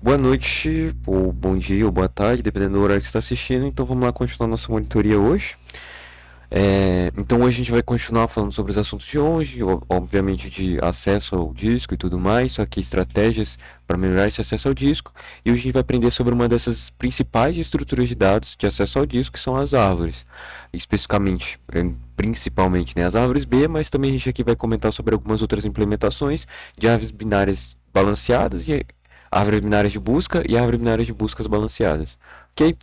Boa noite, ou bom dia, ou boa tarde, dependendo do horário que você está assistindo. Então vamos lá continuar nossa monitoria hoje. Então hoje a gente vai continuar falando sobre os assuntos de hoje, obviamente de acesso ao disco e tudo mais, só que estratégias para melhorar esse acesso ao disco. E hoje a gente vai aprender sobre uma dessas principais estruturas de dados de acesso ao disco, que são as árvores. Especificamente, principalmente, né, as árvores B, mas também a gente aqui vai comentar sobre algumas outras implementações de árvores binárias balanceadas e árvores binárias de busca e árvores binárias de buscas balanceadas. Ok?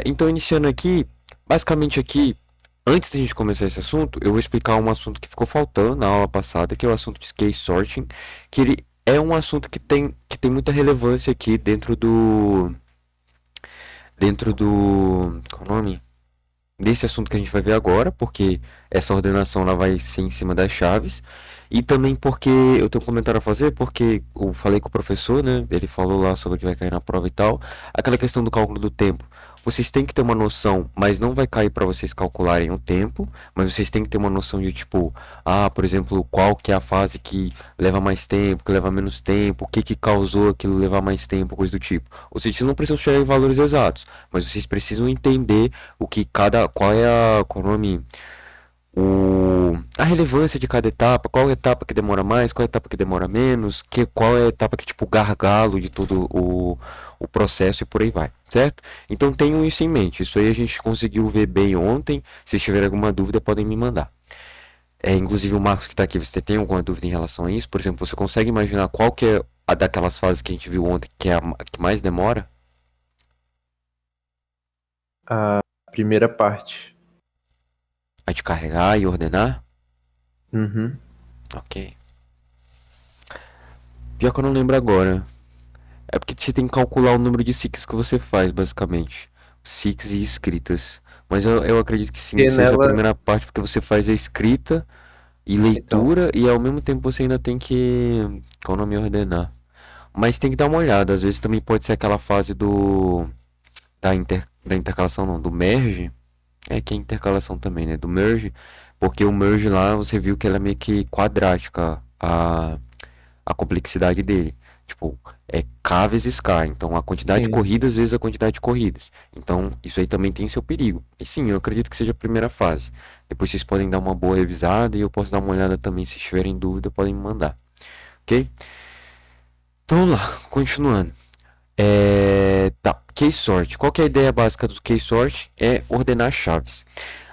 Então, iniciando aqui, basicamente aqui, antes de a gente começar esse assunto, eu vou explicar um assunto que ficou faltando na aula passada, que é o assunto de case sorting, que ele é um assunto que tem muita relevância aqui dentro do, qual é o nome? Desse assunto que a gente vai ver agora, porque essa ordenação ela vai ser em cima das chaves, e também porque eu tenho um comentário a fazer, porque eu falei com o professor, né? Ele falou lá sobre o que vai cair na prova e tal, aquela questão do cálculo do tempo. Vocês têm que ter uma noção, mas não vai cair para vocês calcularem o tempo, mas vocês têm que ter uma noção de tipo, por exemplo, qual que é a fase que leva mais tempo, que leva menos tempo, o que que causou aquilo levar mais tempo, coisa do tipo. Ou seja, vocês não precisam chegar em valores exatos, mas vocês precisam entender qual é qual é o nome, a relevância de cada etapa, qual é a etapa que demora mais, qual é a etapa que demora menos, qual é a etapa que tipo gargalo de todo o processo e por aí vai, certo? Então tenham isso em mente. Isso aí a gente conseguiu ver bem ontem. Se tiver alguma dúvida, podem me mandar. Inclusive o Marcos que está aqui, você tem alguma dúvida em relação a isso? Por exemplo, você consegue imaginar qual que é a daquelas fases que a gente viu ontem que é a que mais demora? A primeira parte. A de carregar e ordenar? Uhum. Ok. Pior que eu não lembro agora. É porque você tem que calcular o número de ciclos que você faz, basicamente. Ciclos e escritas. Mas eu acredito que sim, E seja a nela, primeira parte, porque você faz a escrita e então, leitura, e ao mesmo tempo você ainda tem que. Qual o nome ordenar? Mas tem que dar uma olhada, às vezes também pode ser aquela fase da intercalação, não, do merge. Que é intercalação também, né? Do merge, porque o merge lá você viu que ela é meio que quadrática, a complexidade dele. Tipo, é K vezes K. Então, a quantidade de sim. corridas vezes a quantidade de corridas. Então, isso aí também tem seu perigo. E sim, eu acredito que seja a primeira fase. Depois vocês podem dar uma boa revisada e eu posso dar uma olhada também. Se tiverem dúvida, podem me mandar. Ok? Então, vamos lá. Continuando. Tá, key sort. Qual que é a ideia básica do key sort? É ordenar chaves.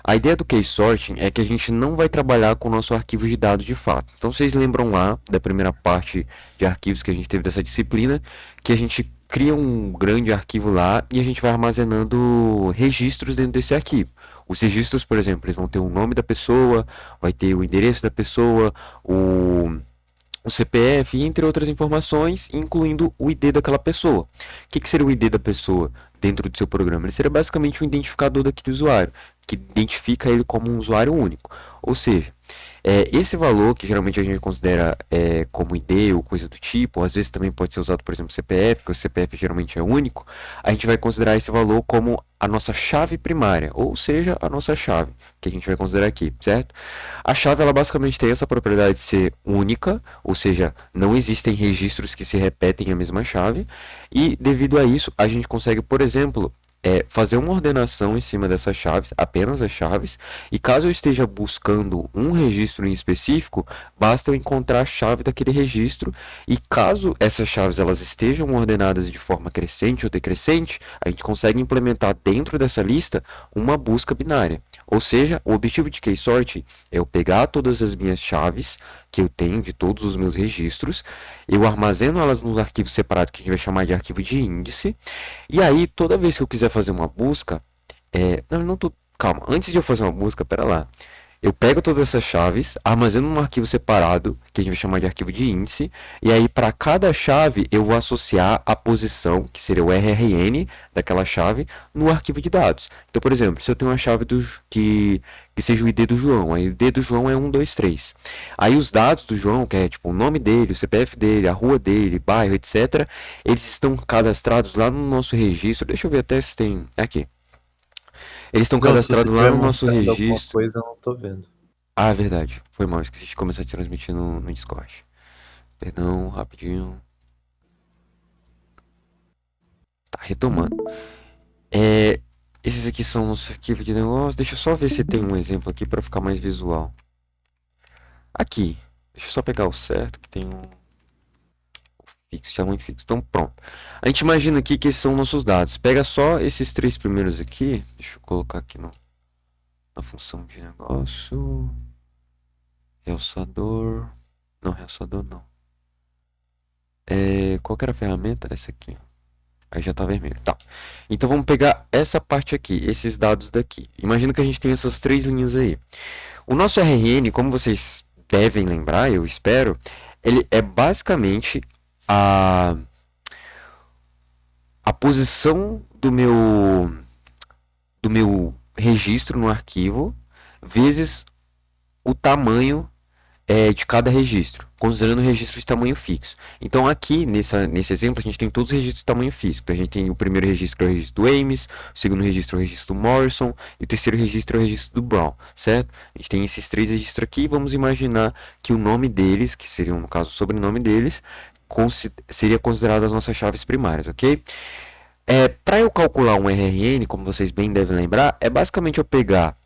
A ideia do key sorting é que a gente não vai trabalhar com o nosso arquivo de dados de fato. Então vocês lembram lá da primeira parte de arquivos que a gente teve dessa disciplina, que a gente cria um grande arquivo lá e a gente vai armazenando registros dentro desse arquivo. Os registros, por exemplo, eles vão ter o nome da pessoa, vai ter o endereço da pessoa, o CPF, entre outras informações, incluindo o ID daquela pessoa. O que seria o ID da pessoa dentro do seu programa? Ele seria basicamente um identificador daquele usuário, que identifica ele como um usuário único. Ou seja, esse valor, que geralmente a gente considera como ID ou coisa do tipo, ou às vezes também pode ser usado, por exemplo, CPF, porque o CPF geralmente é único, a gente vai considerar esse valor como a nossa chave primária, ou seja, a nossa chave, que a gente vai considerar aqui, certo? A chave, ela basicamente tem essa propriedade de ser única, ou seja, não existem registros que se repetem a mesma chave, e devido a isso, a gente consegue, por exemplo, fazer uma ordenação em cima dessas chaves, apenas as chaves, e caso eu esteja buscando um registro em específico, basta eu encontrar a chave daquele registro, e caso essas chaves elas estejam ordenadas de forma crescente ou decrescente, a gente consegue implementar dentro dessa lista uma busca binária. Ou seja, o objetivo de key sort é eu pegar todas as minhas chaves que eu tenho de todos os meus registros, eu armazeno elas nos arquivos separados que a gente vai chamar de arquivo de índice, e aí toda vez que eu quiser fazer uma busca, não, não tô, calma, antes de eu fazer uma busca, pera lá. Eu pego todas essas chaves, armazeno num arquivo separado, que a gente vai chamar de arquivo de índice, e aí para cada chave eu vou associar a posição, que seria o RRN daquela chave, no arquivo de dados. Então, por exemplo, se eu tenho uma chave que seja o ID do João, aí o ID do João é 123. Aí os dados do João, que é tipo o nome dele, o CPF dele, a rua dele, bairro, etc., eles estão cadastrados lá no nosso registro. Deixa eu ver até se tem. Aqui. Eles estão Não, se você cadastrados lá estiver no nosso mostrando alguma registro. coisa, eu não tô vendo. Ah, é verdade. Foi mal, esqueci de começar a transmitir no Discord. Perdão, rapidinho. retomando. É, esses aqui são os arquivos de negócio. Deixa eu só ver se tem um exemplo aqui para ficar mais visual. Aqui, deixa eu só pegar o certo, que tem um fixo, tamanho fixo. Então, pronto. A gente imagina aqui que esses são nossos dados. Pega só esses três primeiros aqui. Deixa eu colocar aqui na função de negócio. Realçador. Não, realçador não. Qual que era a ferramenta? Essa aqui. Aí já tá vermelho. Tá. Então vamos pegar essa parte aqui, esses dados daqui. Imagina que a gente tem essas três linhas aí. O nosso RN, como vocês devem lembrar, eu espero, ele é basicamente a, a posição do meu registro no arquivo vezes o tamanho de cada registro, considerando o registro de tamanho fixo. Então aqui, nesse exemplo, a gente tem todos os registros de tamanho fixo. A gente tem o primeiro registro, que é o registro do Ames, o segundo registro é o registro do Morrison, e o terceiro registro é o registro do Brown, certo? A gente tem esses três registros aqui, vamos imaginar que o nome deles, que seriam, no caso, o sobrenome deles, seria considerado as nossas chaves primárias, ok? Para eu calcular um RRN, como vocês bem devem lembrar, é basicamente eu pegar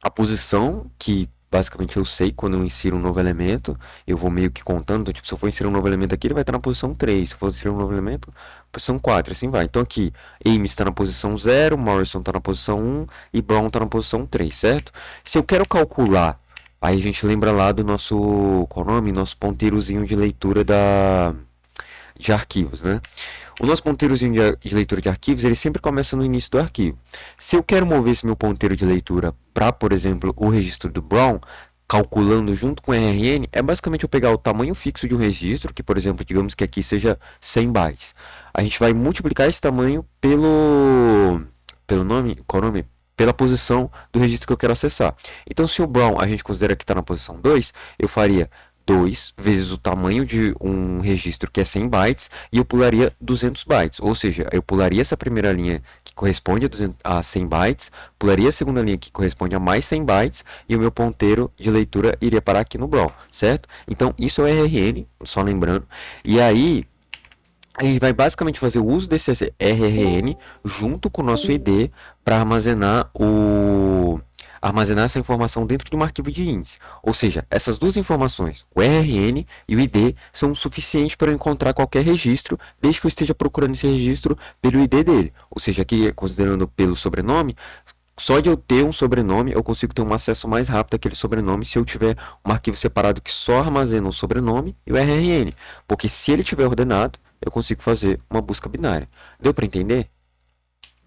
a posição que basicamente eu sei quando eu insiro um novo elemento, eu vou meio que contando, então, tipo, se eu for inserir um novo elemento aqui, ele vai estar na posição 3, se eu for inserir um novo elemento, posição 4, assim vai. Então aqui, Ames está na posição 0, Morrison está na posição 1 e Brown está na posição 3, certo? Se eu quero calcular, aí a gente lembra lá do nosso, qual o nome? Nosso ponteirozinho de leitura de arquivos, né? O nosso ponteirozinho de leitura de arquivos, ele sempre começa no início do arquivo. Se eu quero mover esse meu ponteiro de leitura para, por exemplo, o registro do Brown, calculando junto com o RN, é basicamente eu pegar o tamanho fixo de um registro, que, por exemplo, digamos que aqui seja 100 bytes. A gente vai multiplicar esse tamanho pelo nome, qual é o nome? Pela posição do registro que eu quero acessar. Então, se o Brown a gente considera que está na posição 2, eu faria 2 vezes o tamanho de um registro que é 100 bytes e eu pularia 200 bytes. Ou seja, eu pularia essa primeira linha que corresponde a 100 bytes, pularia a segunda linha que corresponde a mais 100 bytes e o meu ponteiro de leitura iria parar aqui no Brown, certo? Então, isso é o RRN, só lembrando. E aí, a gente vai basicamente fazer o uso desse RRN junto com o nosso ID para armazenar essa informação dentro de um arquivo de índice. Ou seja, essas duas informações, o RRN e o ID, são suficientes para eu encontrar qualquer registro, desde que eu esteja procurando esse registro pelo ID dele. Ou seja, aqui, considerando pelo sobrenome, só de eu ter um sobrenome, eu consigo ter um acesso mais rápido àquele sobrenome se eu tiver um arquivo separado que só armazena o sobrenome e o RRN. Porque se ele tiver ordenado, eu consigo fazer uma busca binária. Deu para entender?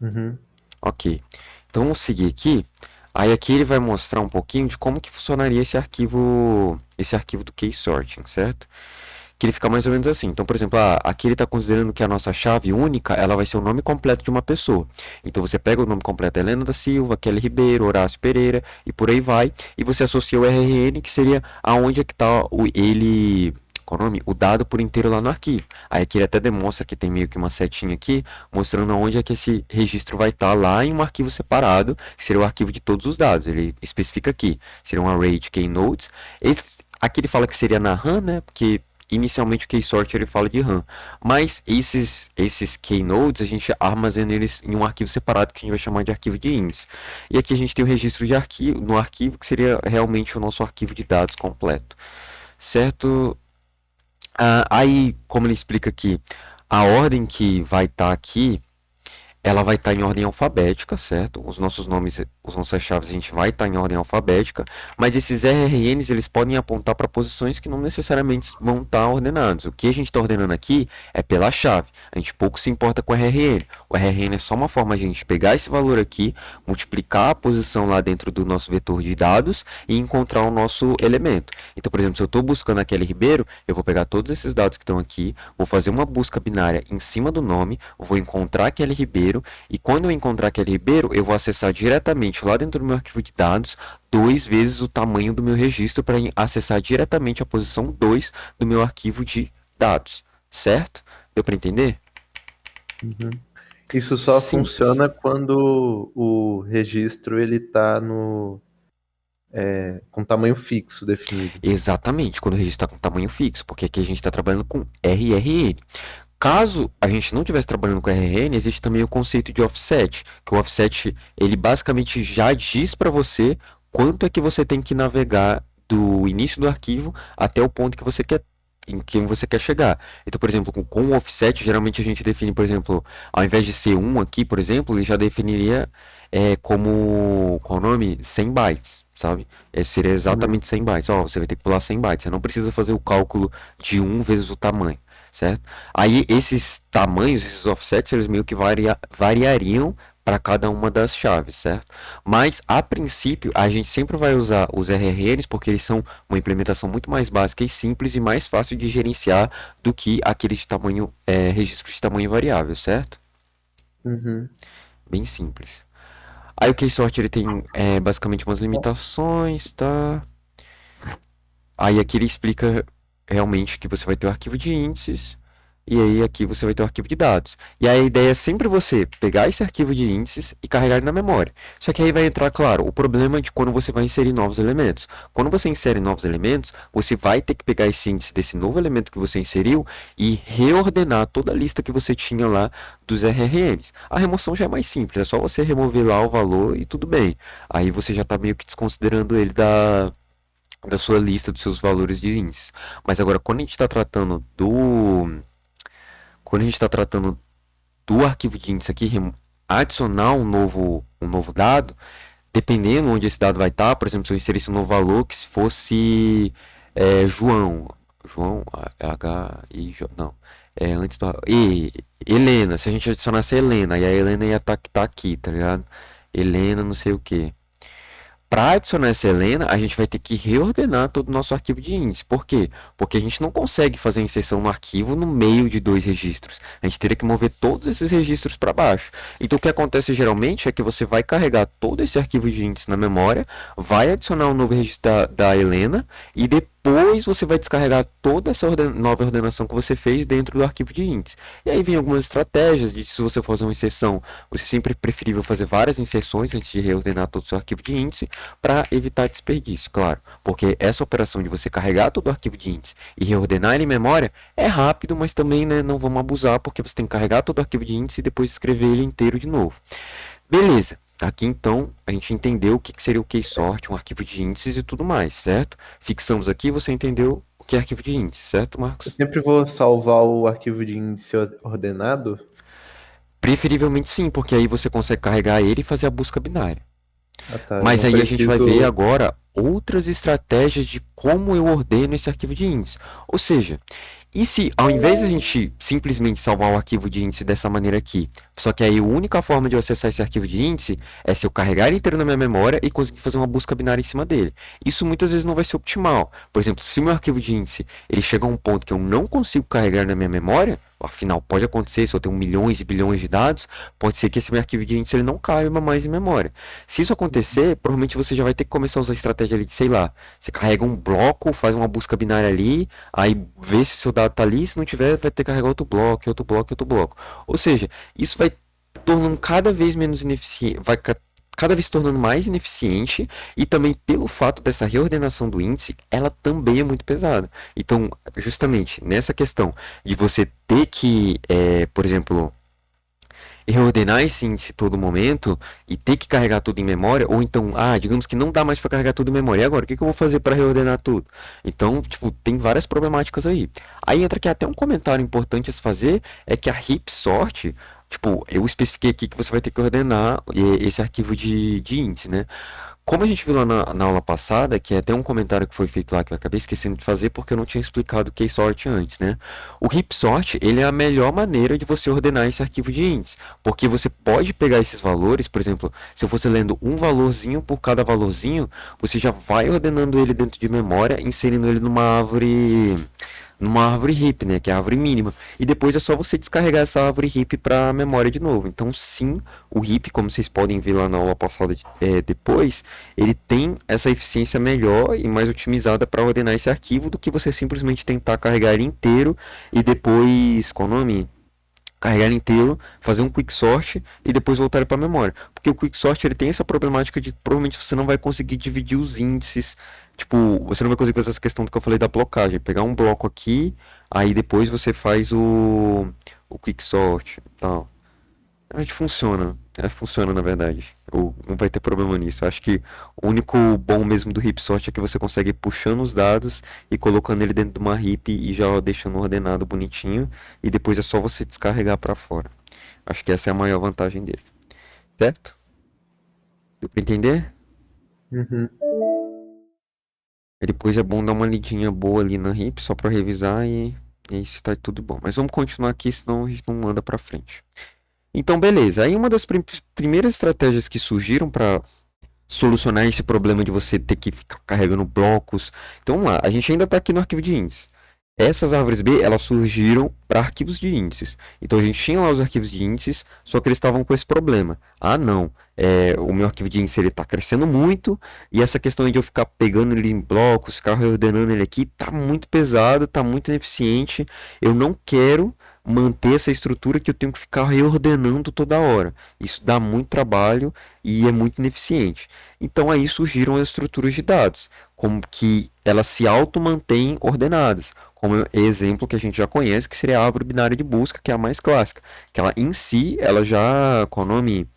Uhum. Ok. Então vamos seguir aqui. Aí aqui ele vai mostrar um pouquinho de como que funcionaria esse arquivo do case sorting, certo? Que ele fica mais ou menos assim. Então, por exemplo, aqui ele está considerando que a nossa chave única, ela vai ser o nome completo de uma pessoa. Então você pega o nome completo Helena da Silva, Kelly Ribeiro, Horácio Pereira e por aí vai, e você associa o RRN, que seria aonde é que está qual o nome? O dado por inteiro lá no arquivo. Aí aqui ele até demonstra que tem meio que uma setinha aqui, mostrando onde é que esse registro vai estar lá em um arquivo separado, que seria o arquivo de todos os dados. Ele especifica aqui, seria um array de keynotes. Aqui ele fala que seria na RAM, né? Porque inicialmente o keysort ele fala de RAM. Mas esses keynotes a gente armazena eles em um arquivo separado que a gente vai chamar de arquivo de índice. E aqui a gente tem o registro de arquivo, no arquivo que seria realmente o nosso arquivo de dados completo. Certo? Aí, como ele explica aqui, a ordem que vai estar aqui, ela vai estar em ordem alfabética, certo? Os nossos nomes, as nossas chaves, a gente vai estar em ordem alfabética, mas esses RRNs, eles podem apontar para posições que não necessariamente vão estar ordenados. O que a gente está ordenando aqui é pela chave. A gente pouco se importa com o RRN. O RRN é só uma forma de a gente pegar esse valor aqui, multiplicar a posição lá dentro do nosso vetor de dados e encontrar o nosso elemento. Então, por exemplo, se eu estou buscando a Kelly Ribeiro, eu vou pegar todos esses dados que estão aqui, vou fazer uma busca binária em cima do nome, vou encontrar a Kelly Ribeiro, e quando eu encontrar aquele Ribeiro, eu vou acessar diretamente lá dentro do meu arquivo de dados 2 vezes o tamanho do meu registro para acessar diretamente a posição 2 do meu arquivo de dados, certo? Deu para entender? Uhum. Isso só Simples. funciona quando o registro ele está com tamanho fixo definido. Exatamente, quando o registro está com tamanho fixo, porque aqui a gente está trabalhando com RRN. Caso a gente não estivesse trabalhando com RN, existe também o conceito de offset, que o offset ele basicamente já diz para você quanto é que você tem que navegar do início do arquivo até o ponto que você quer em que você quer chegar. Então, por exemplo, com o offset, geralmente a gente define, por exemplo, ao invés de ser 1 aqui, por exemplo, ele já definiria como, qual o nome? 100 bytes, sabe? Seria Uhum. exatamente 100 bytes. Ó, você vai ter que pular 100 bytes. Você não precisa fazer o cálculo de 1 vezes o tamanho, certo? Aí esses tamanhos, esses offsets, eles meio que variariam para cada uma das chaves, certo? Mas a princípio a gente sempre vai usar os RRNs porque eles são uma implementação muito mais básica e simples e mais fácil de gerenciar do que aqueles de tamanho registros de tamanho variável, certo? Uhum. Bem simples. Aí o keysort ele tem basicamente umas limitações, tá? Aí aqui ele explica realmente que você vai ter o arquivo de índices e aí aqui você vai ter o arquivo de dados. E a ideia é sempre você pegar esse arquivo de índices e carregar ele na memória. Só que aí vai entrar, claro, o problema de quando você vai inserir novos elementos. Quando você insere novos elementos, você vai ter que pegar esse índice desse novo elemento que você inseriu e reordenar toda a lista que você tinha lá dos RRMs. A remoção já é mais simples, é só você remover lá o valor e tudo bem. Aí você já está meio que desconsiderando ele da sua lista dos seus valores de índice. Mas agora, quando a gente está tratando do arquivo de índice aqui, adicionar um novo dado, dependendo onde esse dado vai estar, por exemplo, se eu inserisse um novo valor que se fosse João, H, I, não, antes do, Helena, se a gente adicionasse a Helena, e a Helena ia estar tá aqui, tá ligado? Helena, não sei o que. Para adicionar essa Helena, a gente vai ter que reordenar todo o nosso arquivo de índice. Por quê? Porque a gente não consegue fazer a inserção no arquivo no meio de dois registros. A gente teria que mover todos esses registros para baixo. Então, o que acontece geralmente é que você vai carregar todo esse arquivo de índice na memória, vai adicionar um novo registro da Helena e depois você vai descarregar toda essa nova ordenação que você fez dentro do arquivo de índice. E aí vem algumas estratégias de se você for fazer uma inserção, você sempre é preferível fazer várias inserções antes de reordenar todo o seu arquivo de índice para evitar desperdício, claro. Porque essa operação de você carregar todo o arquivo de índice e reordenar ele em memória é rápido, mas também né, não vamos abusar porque você tem que carregar todo o arquivo de índice e depois escrever ele inteiro de novo. Beleza. Aqui então a gente entendeu o que seria o keysort, um arquivo de índices e tudo mais, certo? Fixamos aqui, você entendeu o que é arquivo de índice, certo, Eu Marcos? sempre vou salvar o arquivo de índice ordenado. Preferivelmente sim, porque aí você consegue carregar ele e fazer a busca binária. Ah, tá. Eu Mas não aí a gente vai ver preciso. agora outras estratégias de como eu ordeno esse arquivo de índice. Ou seja, e se ao invés de a gente simplesmente salvar o arquivo de índice dessa maneira aqui, só que aí a única forma de eu acessar esse arquivo de índice é se eu carregar ele inteiro na minha memória e conseguir fazer uma busca binária em cima dele. Isso muitas vezes não vai ser optimal. Por exemplo, se o meu arquivo de índice ele chega a um ponto que eu não consigo carregar na minha memória, afinal pode acontecer, se eu tenho milhões e bilhões de dados, pode ser que esse meu arquivo de índice ele não caiba mais em memória. Se isso acontecer, provavelmente você já vai ter que começar a usar a estratégia ali de, sei lá, você carrega um bloco, faz uma busca binária ali, aí vê se o seu dado tá ali, se não tiver, vai ter que carregar outro bloco, outro bloco, outro bloco. Ou seja, isso vai tornando cada vez menos ineficiente, cada vez se tornando mais ineficiente e também pelo fato dessa reordenação do índice, ela também é muito pesada. Então, justamente nessa questão de você ter que, por exemplo, reordenar esse índice todo momento e ter que carregar tudo em memória, ou então, digamos que não dá mais para carregar tudo em memória. E agora, o que eu vou fazer para reordenar tudo? Então, tipo, tem várias problemáticas aí. Aí entra aqui até um comentário importante a se fazer, é que a heap sort, tipo, eu especifiquei aqui que você vai ter que ordenar esse arquivo de índice, né? Como a gente viu lá na aula passada, que é até um comentário que foi feito lá que eu acabei esquecendo de fazer porque eu não tinha explicado o keysort antes, né? O heap sort, ele é a melhor maneira de você ordenar esse arquivo de índice, porque você pode pegar esses valores, por exemplo, se eu fosse lendo um valorzinho por cada valorzinho, você já vai ordenando ele dentro de memória, inserindo ele numa árvore heap, né, que é a árvore mínima. E depois é só você descarregar essa árvore heap para a memória de novo. Então, sim, o heap, como vocês podem ver lá na aula passada depois, ele tem essa eficiência melhor e mais otimizada para ordenar esse arquivo do que você simplesmente tentar carregar ele inteiro e depois, qual o nome? Carregar ele inteiro, fazer um quicksort e depois voltar ele para a memória. Porque o quicksort ele tem essa problemática de que provavelmente você não vai conseguir dividir os índices Tipo, você não vai conseguir fazer essa questão do que eu falei da blocagem. Pegar um bloco aqui, aí depois você faz o quicksort e tal. A gente funciona. Funciona, na verdade. Não vai ter problema nisso. Eu acho que o único bom mesmo do Hipsort é que você consegue ir puxando os dados e colocando ele dentro de uma heap e já deixando ordenado bonitinho. E depois é só você descarregar para fora. Acho que essa é a maior vantagem dele. Certo? Deu pra entender? Uhum. E depois é bom dar uma lidinha boa ali na heap só para revisar e aí se tá tudo bom. Mas vamos continuar aqui, senão a gente não anda para frente. Então, beleza. Aí uma das primeiras estratégias que surgiram para solucionar esse problema de você ter que ficar carregando blocos. Então, vamos lá. A gente ainda está aqui no arquivo de índices. Essas árvores B, elas surgiram para arquivos de índices. Então, a gente tinha lá os arquivos de índices, só que eles estavam com esse problema. Ah, não. O meu arquivo de índice está crescendo muito e essa questão de eu ficar pegando ele em blocos, ficar reordenando ele aqui, está muito pesado, está muito ineficiente. Eu não quero manter essa estrutura que eu tenho que ficar reordenando toda hora. Isso dá muito trabalho e é muito ineficiente. Então aí surgiram as estruturas de dados, como que elas se auto-mantêm ordenadas, como exemplo que a gente já conhece, que seria a árvore binária de busca, que é a mais clássica, que ela em si, ela já, qual é o nome?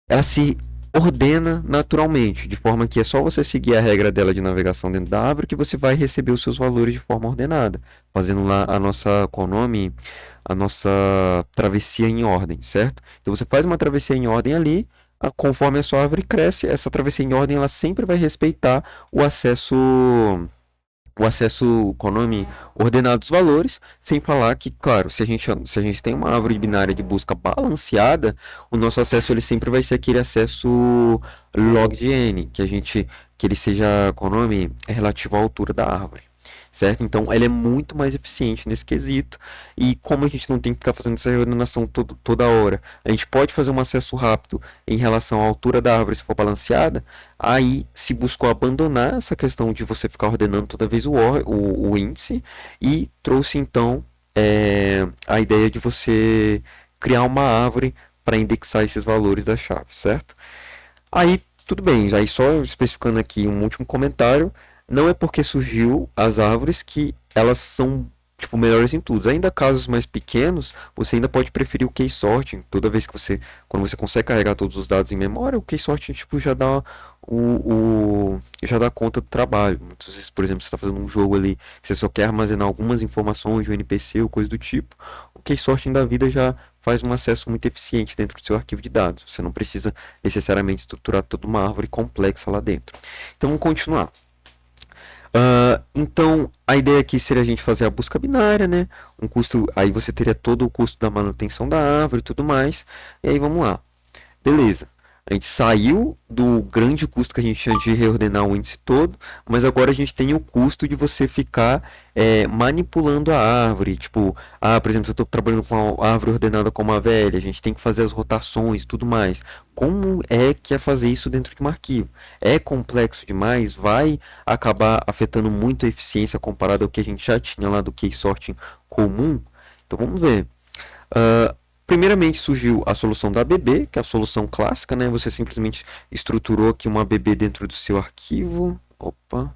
Ela se ordena naturalmente, de forma que é só você seguir a regra dela de navegação dentro da árvore que você vai receber os seus valores de forma ordenada, fazendo lá a nossa, qual é o nome? A nossa travessia em ordem, certo? Então você faz uma travessia em ordem ali, conforme a sua árvore cresce, essa travessia em ordem ela sempre vai respeitar o acesso, com o nome ordenado dos valores, sem falar que, claro, se a gente tem uma árvore binária de busca balanceada, o nosso acesso ele sempre vai ser aquele acesso log de n, que ele seja, com o nome, relativo à altura da árvore. Certo? Então, ele é muito mais eficiente nesse quesito. E como a gente não tem que ficar fazendo essa reordenação toda hora, a gente pode fazer um acesso rápido em relação à altura da árvore se for balanceada. Aí se buscou abandonar essa questão de você ficar ordenando toda vez o índice e trouxe então a ideia de você criar uma árvore para indexar esses valores da chave, certo? Aí tudo bem, aí só especificando aqui um último comentário, não é porque surgiu as árvores que elas são tipo melhores em tudo. Ainda casos mais pequenos, você ainda pode preferir o case sorting. Toda vez que quando você consegue carregar todos os dados em memória, o case sorting tipo já dá conta do trabalho. Muitas vezes, por exemplo, você está fazendo um jogo ali que você só quer armazenar algumas informações de um NPC ou coisa do tipo, o case sorting da vida já faz um acesso muito eficiente dentro do seu arquivo de dados. Você não precisa necessariamente estruturar toda uma árvore complexa lá dentro. Então vamos continuar. Então, a ideia aqui seria a gente fazer a busca binária, né? Um custo, aí você teria todo o custo da manutenção da árvore e tudo mais. E aí vamos lá. Beleza. A gente saiu do grande custo que a gente tinha de reordenar o índice todo, mas agora a gente tem o custo de você ficar manipulando a árvore. Tipo, por exemplo, se eu estou trabalhando com a árvore ordenada como a velha, a gente tem que fazer as rotações e tudo mais. Como é que é fazer isso dentro de um arquivo? É complexo demais? Vai acabar afetando muito a eficiência comparado ao que a gente já tinha lá do case sorting comum? Então vamos ver. Ah, Primeiramente surgiu a solução da ABB, que é a solução clássica, né? Você simplesmente estruturou aqui uma ABB dentro do seu arquivo. Opa.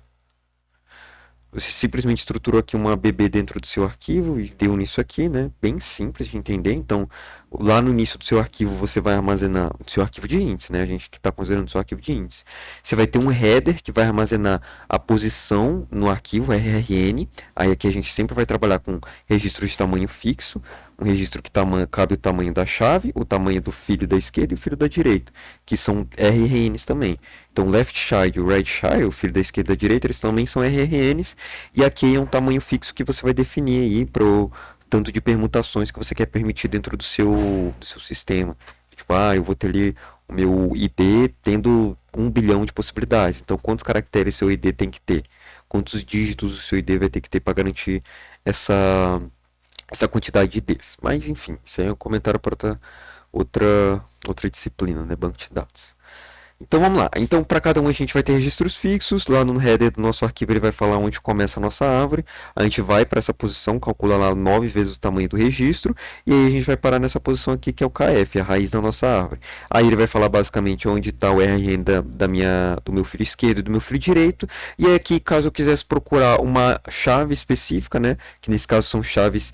Você simplesmente estruturou aqui uma ABB dentro do seu arquivo e deu nisso aqui, né? Bem simples de entender. Então, lá no início do seu arquivo, você vai armazenar o seu arquivo de índice, né? A gente que está considerando o seu arquivo de índice. Você vai ter um header que vai armazenar a posição no arquivo, RRN. Aí aqui a gente sempre vai trabalhar com registros de tamanho fixo. Um registro que cabe o tamanho da chave, o tamanho do filho da esquerda e o filho da direita, que são RRNs também. Então, left child e right child, o filho da esquerda e da direita, eles também são RRNs. E aqui é um tamanho fixo que você vai definir aí para o tanto de permutações que você quer permitir dentro do seu sistema. Tipo, eu vou ter ali o meu ID tendo 1 bilhão de possibilidades. Então, quantos caracteres seu ID tem que ter? Quantos dígitos o seu ID vai ter que ter para garantir essa quantidade de IDs? Mas, enfim, isso aí é um comentário para outra disciplina, né? Banco de dados. Então vamos lá. Então para cada um a gente vai ter registros fixos. Lá no header do nosso arquivo ele vai falar onde começa a nossa árvore. A gente vai para essa posição, calcula lá 9 vezes o tamanho do registro. E aí a gente vai parar nessa posição aqui que é o KF, a raiz da nossa árvore. Aí ele vai falar basicamente onde está o RN do meu filho esquerdo e do meu filho direito. E aí aqui, caso eu quisesse procurar uma chave específica, né? Que nesse caso são chaves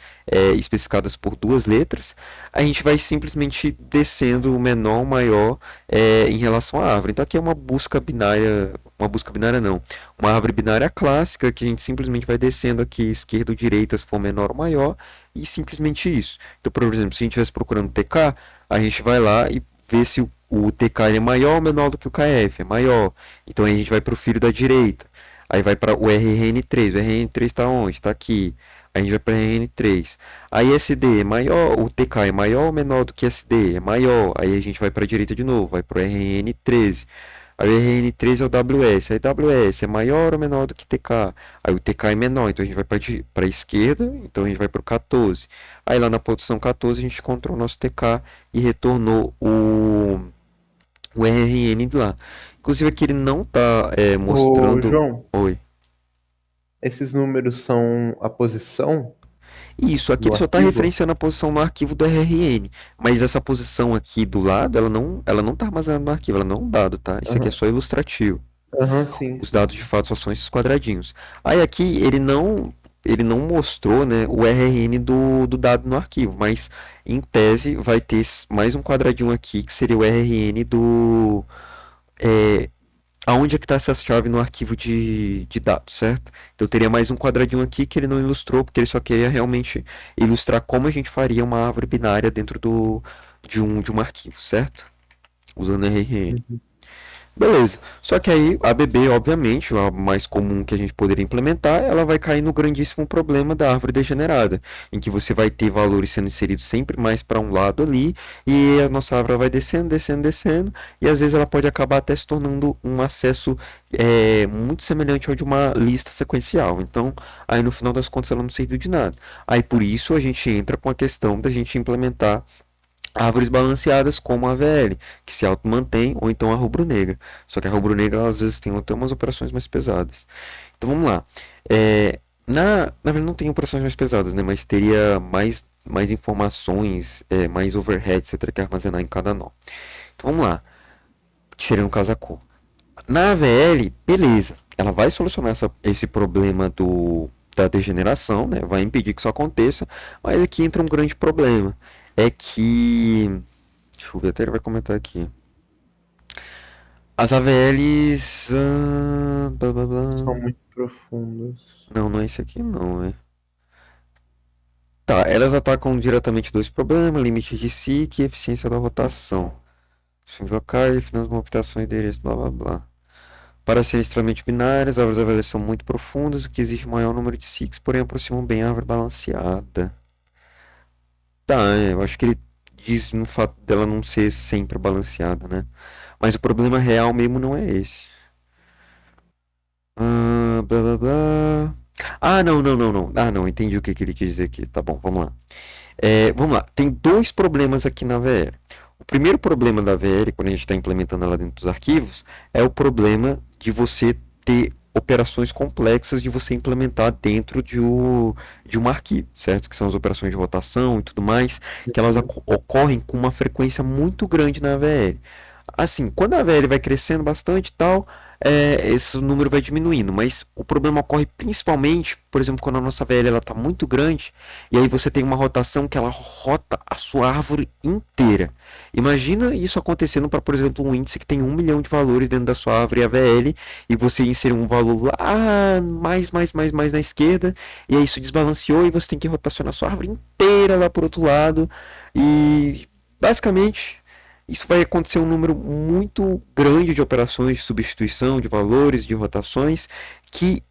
especificadas por duas letras, a gente vai simplesmente descendo o menor, o maior em relação à árvore. Então aqui é uma busca binária não, uma árvore binária clássica que a gente simplesmente vai descendo aqui esquerda ou direita se for menor ou maior e simplesmente isso. Então, por exemplo, se a gente estivesse procurando TK, a gente vai lá e vê se o TK é maior ou menor do que o KF, é maior. Então aí a gente vai para o filho da direita. Aí vai para o RN3. O RN3 está onde? Está aqui. A gente vai para RN3. Aí SD é maior, o TK é maior ou menor do que SD? É maior. Aí a gente vai para a direita de novo, vai para o RN13. Aí o RN13 é o WS. Aí WS é maior ou menor do que TK? Aí o TK é menor, então a gente vai para a esquerda, então a gente vai para o 14. Aí lá na posição 14 a gente encontrou o nosso TK e retornou o RN de lá. Inclusive aqui ele não está Ô, mostrando. João, Oi. esses números são a posição Isso, aqui do ele só está arquivo? referenciando a posição no arquivo do RRN, mas essa posição aqui do lado, ela não está armazenada no arquivo, ela não é um dado, tá? Isso aqui é Aham, só ilustrativo. aham, sim, Os sim. dados de fato só são esses quadradinhos. Aí aqui ele não mostrou, né, o RRN do dado no arquivo, mas em tese vai ter mais um quadradinho aqui que seria o RRN é, aonde é que está essa chave no arquivo de dados, certo? Então teria mais um quadradinho aqui que ele não ilustrou, porque ele só queria realmente ilustrar como a gente faria uma árvore binária dentro de um arquivo, certo? Usando RRN. Uhum. Beleza. Só que aí a BB, obviamente, a mais comum que a gente poderia implementar, ela vai cair no grandíssimo problema da árvore degenerada, em que você vai ter valores sendo inseridos sempre mais para um lado ali, e a nossa árvore vai descendo, descendo, descendo, e às vezes ela pode acabar até se tornando um acesso muito semelhante ao de uma lista sequencial. Então, aí no final das contas ela não serviu de nada. Aí por isso a gente entra com a questão da gente implementar árvores balanceadas como a AVL, que se auto-mantém, ou então a rubro-negra. Só que a rubro-negra às vezes tem até umas operações mais pesadas. Então vamos lá. Na verdade não tem operações mais pesadas, né? Mas teria mais informações, mais overhead, você teria que armazenar em cada nó. Então vamos lá, que seria no caso a cor. Na AVL, beleza, ela vai solucionar esse problema da degeneração, né? Vai impedir que isso aconteça, mas aqui entra um grande problema. É que. Deixa eu ver, até ele vai comentar aqui. As AVLs. Blá, blá, São blá. muito profundos. Não, não é esse aqui, não, é. Tá, elas atacam diretamente dois problemas: limite de SIC e eficiência da rotação. Fins locais, definindo uma optação e endereço, blá blá blá. Para serem extremamente binárias, as árvores são muito profundas, o que exige um maior número de SICs, porém aproximam bem a árvore balanceada. Tá, eu acho que ele diz no fato dela não ser sempre balanceada, né? Mas o problema real mesmo não é esse. Blá blá blá. Ah, não, não, não, não. Ah, não, entendi o que ele quis dizer aqui. Tá bom, vamos lá. Vamos lá. Tem dois problemas aqui na VL. O primeiro problema da VL, quando a gente está implementando ela dentro dos arquivos, é o problema de você ter operações complexas de você implementar dentro de um arquivo, certo? Que são as operações de rotação e tudo mais, que elas Uhum. ocorrem com uma frequência muito grande na VL. Assim, quando a VL vai crescendo bastante e tal, esse número vai diminuindo, mas o problema ocorre principalmente, por exemplo, quando a nossa VL está muito grande, e aí você tem uma rotação que ela rota a sua árvore inteira. Imagina isso acontecendo para, por exemplo, um índice que tem 1 milhão de valores dentro da sua árvore AVL, e você inserir um valor lá mais na esquerda, e aí isso desbalanceou e você tem que rotacionar a sua árvore inteira lá por outro lado, e basicamente isso vai acontecer um número muito grande de operações de substituição de valores, de rotações, que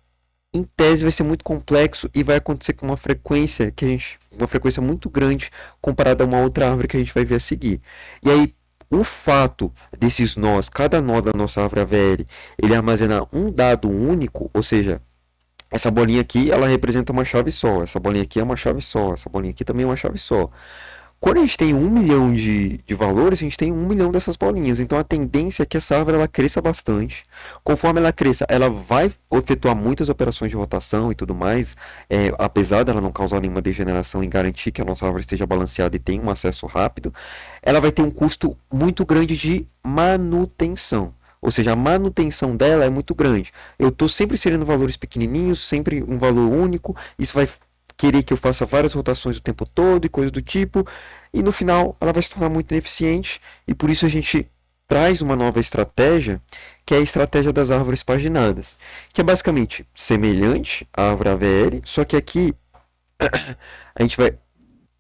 em tese vai ser muito complexo e vai acontecer com uma frequência muito grande comparada a uma outra árvore que a gente vai ver a seguir. E aí o fato desses nós, cada nó da nossa árvore AVL, ele armazenar um dado único, ou seja, essa bolinha aqui, ela representa uma chave só, essa bolinha aqui é uma chave só, essa bolinha aqui também é uma chave só. Quando a gente tem 1 milhão de valores, a gente tem 1 milhão dessas bolinhas. Então a tendência é que essa árvore ela cresça bastante. Conforme ela cresça, ela vai efetuar muitas operações de rotação e tudo mais, apesar dela não causar nenhuma degeneração e garantir que a nossa árvore esteja balanceada e tenha um acesso rápido, ela vai ter um custo muito grande de manutenção. Ou seja, a manutenção dela é muito grande. Eu estou sempre inserindo valores pequenininhos, sempre um valor único. Isso vai querer que eu faça várias rotações o tempo todo e coisa do tipo. E no final ela vai se tornar muito ineficiente. E por isso a gente traz uma nova estratégia, que é a estratégia das árvores paginadas. Que é basicamente semelhante à árvore AVL, só que aqui a gente vai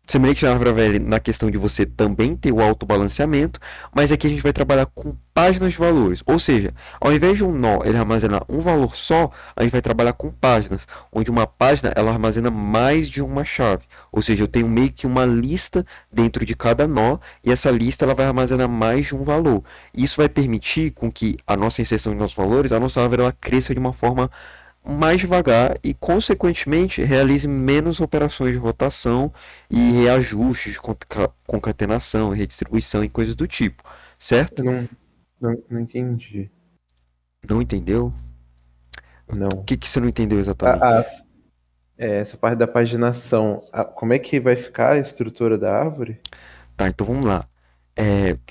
semelhante na árvore velha na questão de você também ter o autobalanceamento, mas aqui a gente vai trabalhar com páginas de valores. Ou seja, ao invés de um nó ele armazenar um valor só, a gente vai trabalhar com páginas, onde uma página ela armazena mais de uma chave. Ou seja, eu tenho meio que uma lista dentro de cada nó e essa lista ela vai armazenar mais de um valor. Isso vai permitir com que a nossa inserção de nossos valores, a nossa árvore ela cresça de uma forma mais devagar e, consequentemente, realize menos operações de rotação e reajustes de concatenação, redistribuição e coisas do tipo, certo? Eu não entendi. Não entendeu? O Não. que você não entendeu exatamente? A, a- essa parte da paginação, como é que vai ficar a estrutura da árvore? Tá, então vamos lá.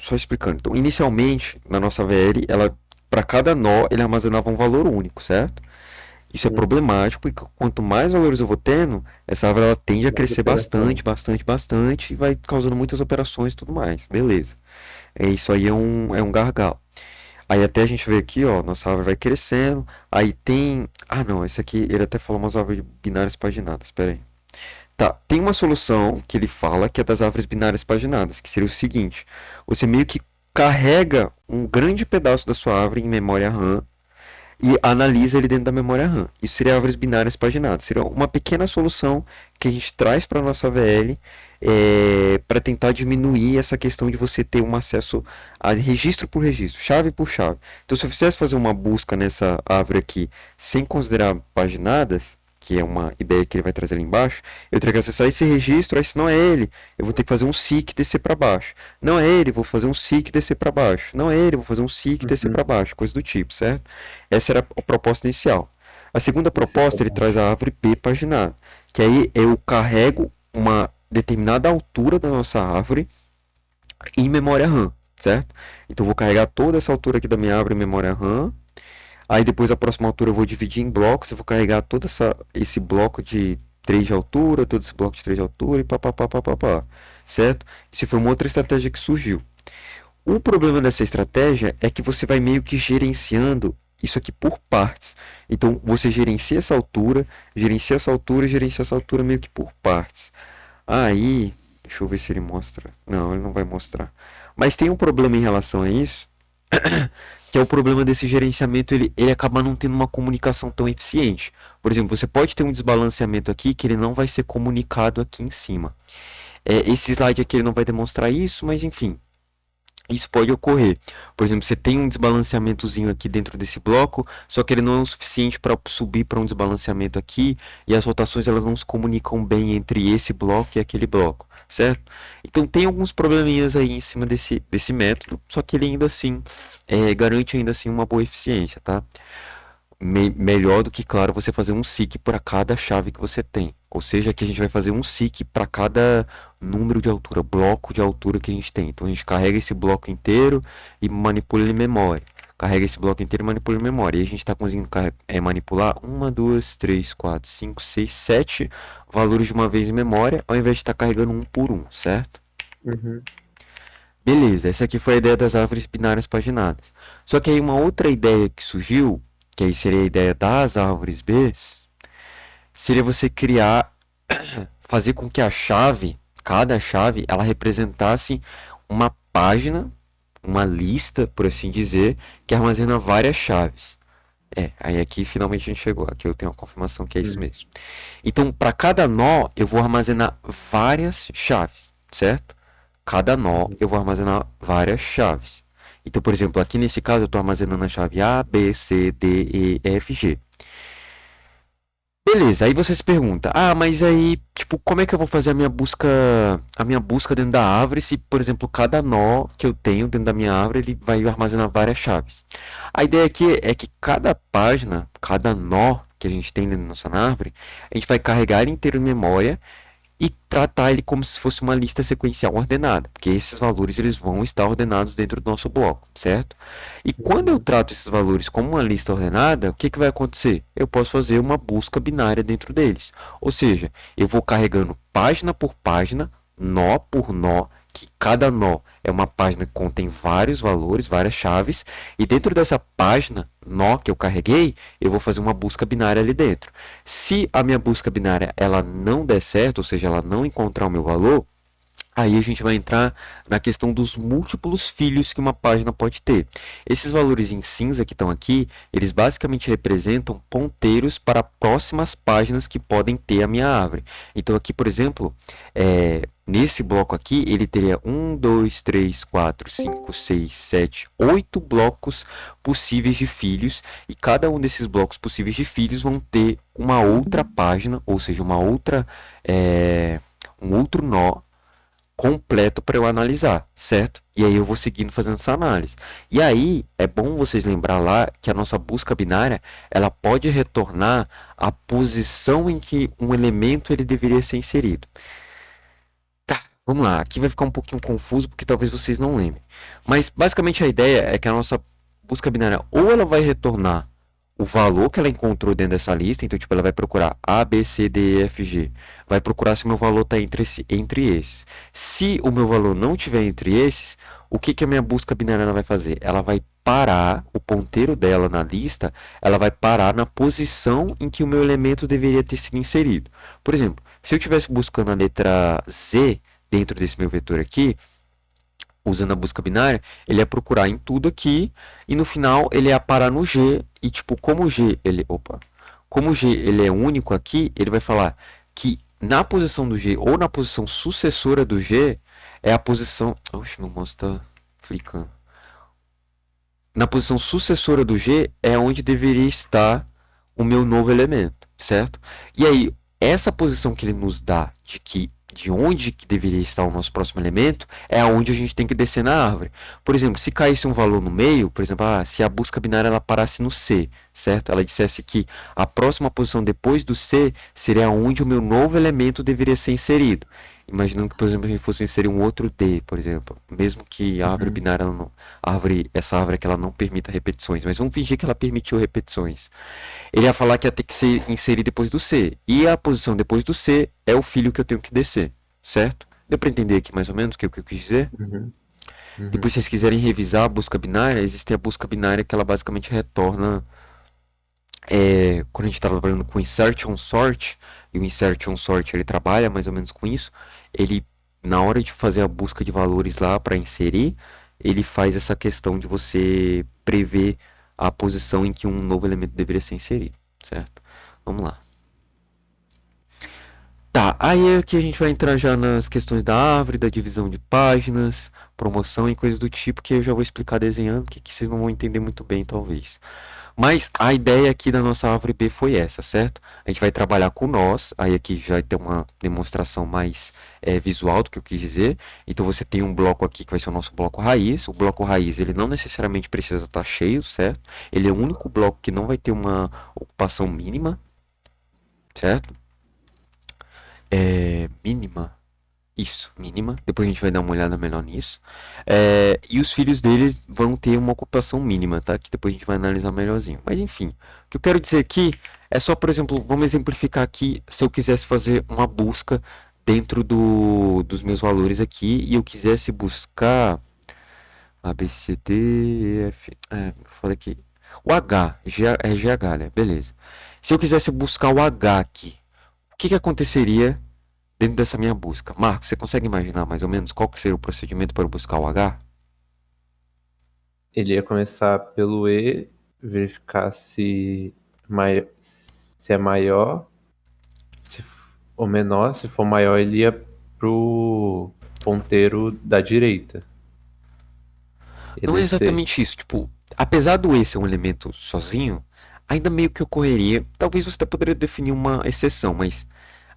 Só explicando. Então, inicialmente, na nossa VL, ela, para cada nó, ele armazenava um valor único, certo? Isso é problemático, porque quanto mais valores eu vou tendo, essa árvore ela tende a Mais crescer operação. bastante, bastante, bastante, e vai causando muitas operações e tudo mais. Beleza. Isso aí é um gargalo. Aí até a gente vê aqui, ó, nossa árvore vai crescendo. Aí tem. Ah, não, esse aqui, ele até falou umas árvores binárias paginadas. Espera aí. Tá, tem uma solução que ele fala que é das árvores binárias paginadas, que seria o seguinte: você meio que carrega um grande pedaço da sua árvore em memória RAM e analisa ele dentro da memória RAM. Isso seria árvores binárias paginadas. Seria uma pequena solução que a gente traz para a nossa VL para tentar diminuir essa questão de você ter um acesso a registro por registro, chave por chave. Então, se eu quisesse fazer uma busca nessa árvore aqui sem considerar paginadas, que é uma ideia que ele vai trazer ali embaixo, eu teria que acessar esse registro, aí se não é ele, eu vou ter que fazer um seek e descer para baixo. Não é ele, vou fazer um seek e descer para baixo. Não é ele, vou fazer um seek e descer Uhum. para baixo, coisa do tipo, certo? Essa era a proposta inicial. A segunda Esse é proposta, ele bom. traz a árvore B paginada, que aí eu carrego uma determinada altura da nossa árvore em memória RAM, certo? Então eu vou carregar toda essa altura aqui da minha árvore em memória RAM. Aí depois a próxima altura eu vou dividir em blocos, eu vou carregar todo esse bloco de 3 de altura, todo esse bloco de 3 de altura e papapá, certo? Isso foi uma outra estratégia que surgiu. O problema dessa estratégia é que você vai meio que gerenciando isso aqui por partes. Então você gerencia essa altura, gerencia essa altura, gerencia essa altura meio que por partes. Aí, deixa eu ver se ele mostra. Não, ele não vai mostrar. Mas tem um problema em relação a isso, que é o problema desse gerenciamento, ele acaba não tendo uma comunicação tão eficiente. Por exemplo, você pode ter um desbalanceamento aqui que ele não vai ser comunicado aqui em cima. Esse slide aqui ele não vai demonstrar isso, mas enfim, isso pode ocorrer. Por exemplo, você tem um desbalanceamentozinho aqui dentro desse bloco, só que ele não é o suficiente para subir para um desbalanceamento aqui, e as rotações elas não se comunicam bem entre esse bloco e aquele bloco, certo? Então tem alguns probleminhas aí em cima desse método, só que ele ainda assim garante ainda assim uma boa eficiência, tá? Melhor do que, claro, você fazer um seek para cada chave que você tem. Ou seja, aqui a gente vai fazer um seek para cada número de altura, bloco de altura que a gente tem. Então a gente carrega esse bloco inteiro e manipula ele em memória. Carrega esse bloco inteiro e manipula em memória. E a gente está conseguindo manipular 7 valores de uma vez em memória, ao invés de estar carregando um por um, certo? Uhum. Beleza, essa aqui foi a ideia das árvores binárias paginadas. Só que aí uma outra ideia que surgiu, que aí seria a ideia das árvores B, seria você criar, fazer com que a chave, cada chave, ela representasse uma página, uma lista, por assim dizer, que armazena várias chaves. Aí aqui finalmente a gente chegou. Aqui eu tenho a confirmação que é isso Uhum. mesmo. Então, para cada nó, eu vou armazenar várias chaves, certo? Cada nó Uhum. eu vou armazenar várias chaves. Então, por exemplo, aqui nesse caso eu estou armazenando a chave A, B, C, D, E, F, G. Beleza, aí você se pergunta, mas aí, tipo, como é que eu vou fazer a minha busca dentro da árvore se, por exemplo, cada nó que eu tenho dentro da minha árvore, ele vai armazenar várias chaves? A ideia aqui é que cada página, cada nó que a gente tem dentro da nossa árvore, a gente vai carregar ele inteiro em memória e tratar ele como se fosse uma lista sequencial ordenada, porque esses valores eles vão estar ordenados dentro do nosso bloco, certo? E quando eu Uhum. trato esses valores como uma lista ordenada, o que, que vai acontecer? Eu posso fazer uma busca binária dentro deles, ou seja, eu vou carregando página por página, nó por nó, que cada nó é uma página que contém vários valores, várias chaves, e dentro dessa página, nó que eu carreguei, eu vou fazer uma busca binária ali dentro. Se a minha busca binária ela não der certo, ou seja, ela não encontrar o meu valor, aí a gente vai entrar na questão dos múltiplos filhos que uma página pode ter. Esses valores em cinza que estão aqui, eles basicamente representam ponteiros para próximas páginas que podem ter a minha árvore. Então aqui, por exemplo, nesse bloco aqui, ele teria um, 2, 3, 4, 5, 6, 7, 8 blocos possíveis de filhos, e cada um desses blocos possíveis de filhos vão ter uma outra página, ou seja, um outro nó completo para eu analisar, certo? E aí eu vou seguindo fazendo essa análise. E aí é bom vocês lembrar lá que a nossa busca binária, ela pode retornar a posição em que um elemento ele deveria ser inserido. Tá, vamos lá. Aqui vai ficar um pouquinho confuso porque talvez vocês não lembrem. Mas basicamente a ideia é que a nossa busca binária ou ela vai retornar o valor que ela encontrou dentro dessa lista, então tipo ela vai procurar A, B, C, D, E, F, G. Vai procurar se o meu valor está entre esses. Se o meu valor não estiver entre esses, o que, que a minha busca binária ela vai fazer? Ela vai parar o ponteiro dela na lista, ela vai parar na posição em que o meu elemento deveria ter sido inserido. Por exemplo, se eu estivesse buscando a letra Z dentro desse meu vetor aqui, usando a busca binária, ele ia procurar em tudo aqui e no final ele ia parar no G e tipo, como o G ele é único aqui, ele vai falar que na posição do G ou na posição sucessora do G é a posição, oxe, meu mouse tá flicando. Na posição sucessora do G é onde deveria estar o meu novo elemento, certo? E aí, essa posição que ele nos dá de onde que deveria estar o nosso próximo elemento é aonde a gente tem que descer na árvore. Por exemplo, se caísse um valor no meio, por exemplo, se a busca binária ela parasse no C, certo? Ela dissesse que a próxima posição depois do C seria onde o meu novo elemento deveria ser inserido. Imaginando que, por exemplo, a gente fosse inserir um outro D, por exemplo, mesmo que a árvore Uhum. binária, ela não, essa árvore que ela não permita repetições, mas vamos fingir que ela permitiu repetições. Ele ia falar que ia ter que ser inserido depois do C. E a posição depois do C é o filho que eu tenho que descer, certo? Deu para entender aqui mais ou menos o que eu quis dizer? Uhum. Depois, Uhum. se vocês quiserem revisar a busca binária, existe a busca binária que ela basicamente retorna quando a gente está trabalhando com insert on sort, e o insert on sort ele trabalha mais ou menos com isso, ele na hora de fazer a busca de valores lá para inserir, ele faz essa questão de você prever a posição em que um novo elemento deveria ser inserido, certo? Vamos lá. Tá, aí aqui a gente vai entrar já nas questões da árvore, da divisão de páginas, promoção e coisas do tipo que eu já vou explicar desenhando, que aqui vocês não vão entender muito bem, talvez. Mas a ideia aqui da nossa árvore B foi essa, certo? A gente vai trabalhar com nós, aí aqui já vai ter uma demonstração mais visual do que eu quis dizer. Então você tem um bloco aqui que vai ser o nosso bloco raiz. O bloco raiz ele não necessariamente precisa estar cheio, certo? Ele é o único bloco que não vai ter uma ocupação mínima, certo? Mínima. Isso, mínima. Depois a gente vai dar uma olhada melhor nisso. E os filhos dele vão ter uma ocupação mínima, tá? Que depois a gente vai analisar melhorzinho. Mas enfim, o que eu quero dizer aqui é só, por exemplo, vamos exemplificar aqui se eu quisesse fazer uma busca dentro dos meus valores aqui e eu quisesse buscar A, B, C, D, E, F. Falei aqui. O H, é GH, né? Beleza. Se eu quisesse buscar o H aqui, o que que aconteceria dentro dessa minha busca? Marcos, você consegue imaginar mais ou menos qual que seria o procedimento para eu buscar o H? Ele ia começar pelo E, verificar se é maior, ou menor. Se for maior, ele ia pro ponteiro da direita e Não é descer. exatamente isso. Tipo, apesar do E ser um elemento sozinho, ainda meio que ocorreria. Talvez você até poderia definir uma exceção, mas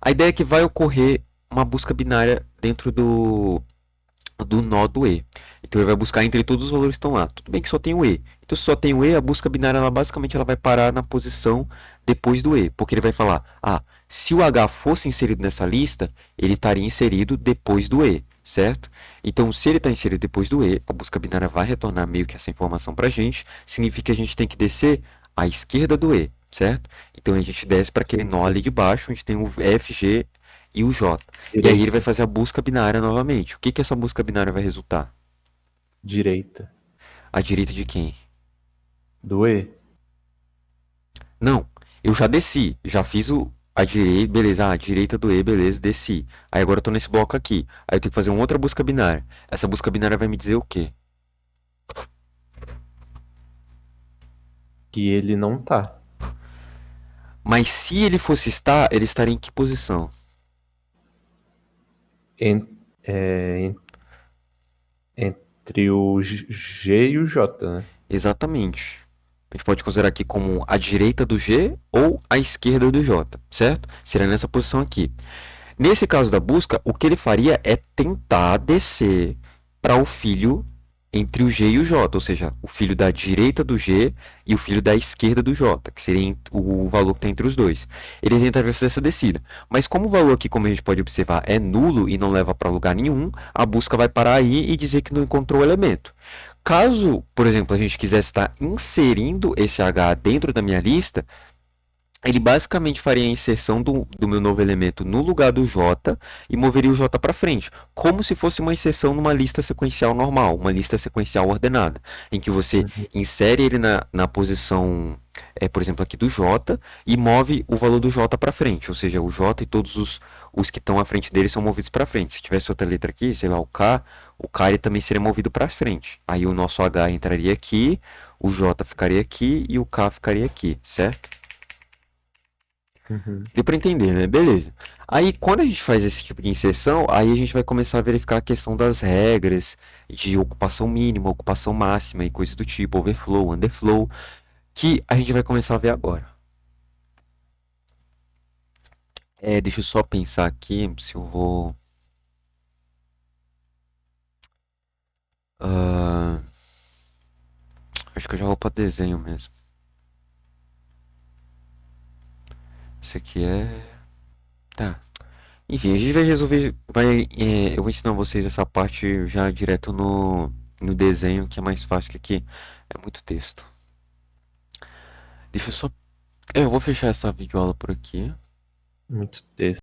a ideia é que vai ocorrer uma busca binária dentro do nó do E. Então ele vai buscar entre todos os valores que estão lá. Tudo bem que só tem o E. Então se só tem o E, a busca binária ela basicamente ela vai parar na posição depois do E, porque ele vai falar: "Ah, se o H fosse inserido nessa lista, ele estaria inserido depois do E", certo? Então se ele está inserido depois do E, a busca binária vai retornar meio que essa informação para a gente. Significa que a gente tem que descer à esquerda do E, certo? Então a gente desce para aquele nó ali de baixo, onde tem o F, G e o J. E aí ele vai Direita. fazer a busca binária novamente. O que que essa busca binária vai resultar? Direita. À direita de quem? Do E. Não, eu já desci, já fiz a direita, beleza, a direita do E, beleza, desci. Aí agora eu tô nesse bloco aqui. Aí eu tenho que fazer uma outra busca binária. Essa busca binária vai me dizer o quê? Que ele não tá. Mas se ele fosse estar, ele estaria em que posição? En- entre o G e o J, né? Exatamente. A gente pode considerar aqui como a direita do G ou a esquerda do J, certo? Seria nessa posição aqui. Nesse caso da busca, o que ele faria é tentar descer para o filho entre o G e o J, ou seja, o filho da direita do G e o filho da esquerda do J, que seria o valor que está entre os dois. Ele tentaria fazer essa descida. Mas como o valor aqui, como a gente pode observar, é nulo e não leva para lugar nenhum, a busca vai parar aí e dizer que não encontrou o elemento. Caso, por exemplo, a gente quisesse estar inserindo esse H dentro da minha lista, ele basicamente faria a inserção do meu novo elemento no lugar do J e moveria o J para frente, como se fosse uma inserção numa lista sequencial normal, uma lista sequencial ordenada, em que você Uhum. insere ele na posição, por exemplo, aqui do J e move o valor do J para frente, ou seja, o J e todos os que estão à frente dele são movidos para frente. Se tivesse outra letra aqui, sei lá, o K ele também seria movido para frente. Aí o nosso H entraria aqui, o J ficaria aqui e o K ficaria aqui, certo? Uhum. Deu para entender, né? Beleza. Aí, quando a gente faz esse tipo de inserção, aí a gente vai começar a verificar a questão das regras de ocupação mínima, ocupação máxima e coisas do tipo, overflow, underflow, que a gente vai começar a ver agora. Deixa eu só pensar aqui se eu vou. ah, Acho que eu já vou para desenho mesmo. Esse aqui é. Tá. Enfim, a gente vai resolver. Eu vou ensinar vocês essa parte já direto no desenho, que é mais fácil, que aqui é muito texto. Deixa eu só. Eu vou fechar essa videoaula por aqui. Muito texto.